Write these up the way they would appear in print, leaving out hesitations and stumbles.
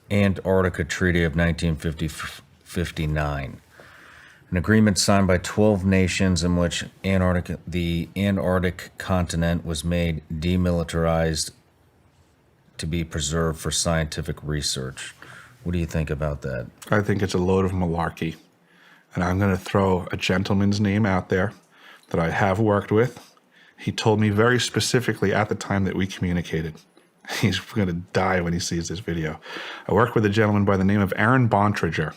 Antarctica Treaty of 1959. An agreement signed by 12 nations in which the Antarctic continent was made demilitarized to be preserved for scientific research. What do you think about that? I think it's a load of malarkey. And I'm going to throw a gentleman's name out there that I have worked with. He told me very specifically at the time that we communicated. He's going to die when he sees this video. I worked with a gentleman by the name of Aaron Bontrager.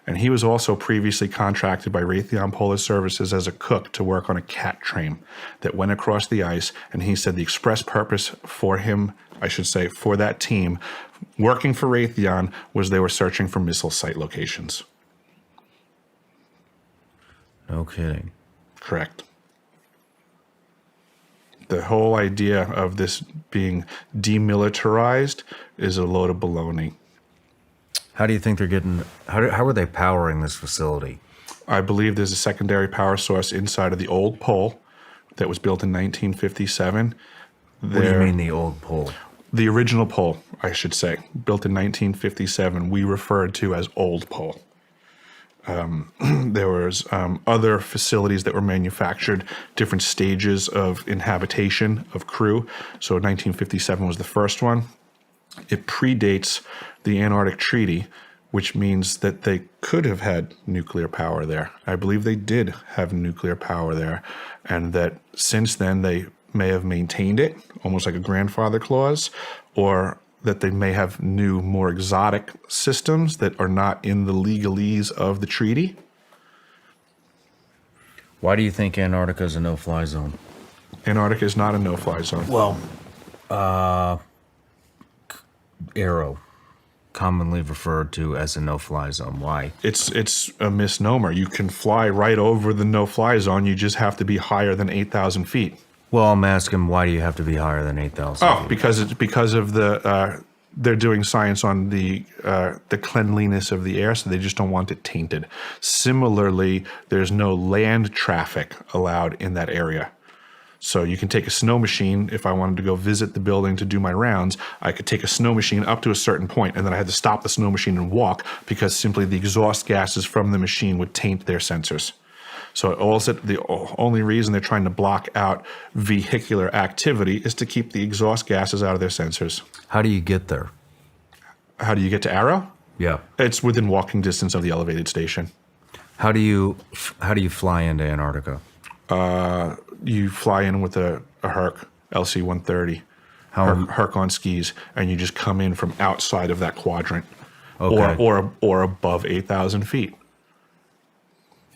And he was also previously contracted by Raytheon Polar Services as a cook to work on a cat train that went across the ice. And he said the express purpose for him, I should say, for that team working for Raytheon was they were searching for missile site locations. No kidding. Correct. The whole idea of this being demilitarized is a load of baloney. How do you think they're getting, how are they powering this facility? I believe there's a secondary power source inside of the old pole that was built in 1957. What do you mean the old pole? The original pole, I should say, built in 1957, we referred to as old pole. There was other facilities that were manufactured, different stages of inhabitation of crew. So 1957 was the first one. It predates the Antarctic Treaty, which means that they could have had nuclear power there. I believe they did have nuclear power there, and that since then they may have maintained it, almost like a grandfather clause, or that they may have new, more exotic systems that are not in the legalese of the treaty. Why do you think Antarctica is a no-fly zone? Antarctica is not a no-fly zone. Well, Arrow, commonly referred to as a no-fly zone. Why? It's a misnomer. You can fly right over the no-fly zone. You just have to be higher than 8,000 feet. Well, I'm asking, why do you have to be higher than 8,000 Oh, feet? because of the they're doing science on the cleanliness of the air, so they just don't want it tainted. Similarly, there's no land traffic allowed in that area. So you can take a snow machine. If I wanted to go visit the building to do my rounds, I could take a snow machine up to a certain point, and then I had to stop the snow machine and walk because simply the exhaust gases from the machine would taint their sensors. So also the only reason they're trying to block out vehicular activity is to keep the exhaust gases out of their sensors. How do you get there? How do you get to Arrow? Yeah. It's within walking distance of the elevated station. How do you fly into Antarctica? You fly in with a Herc LC-130, Herc on skis, and you just come in from outside of that quadrant, Okay. or above 8,000 feet.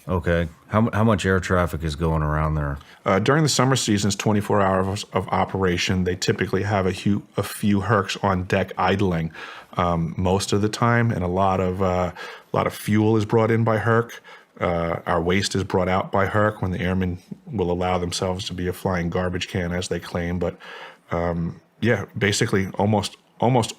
Okay. How much air traffic is going around there? During the summer seasons, 24 hours of operation, they typically have a few Hercs on deck idling most of the time, and a lot of fuel is brought in by Herc. Our waste is brought out by Herc when the airmen will allow themselves to be a flying garbage can, as they claim. But yeah, basically almost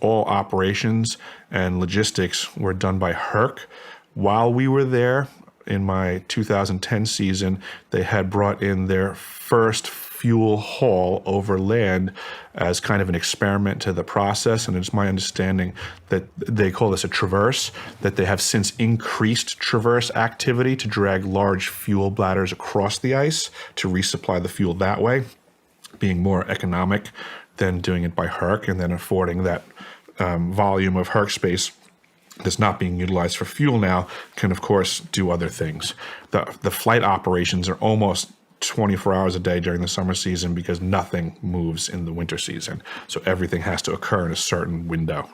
all operations and logistics were done by Herc. While we were there, in my 2010 season, they had brought in their first fuel haul over land as kind of an experiment to the process. And it's my understanding that they call this a traverse, that they have since increased traverse activity to drag large fuel bladders across the ice to resupply the fuel that way, being more economic than doing it by Herc and then affording that volume of Herc space that's not being utilized for fuel now can, of course, do other things. The flight operations are almost 24 hours a day during the summer season because nothing moves in the winter season. So everything has to occur in a certain window.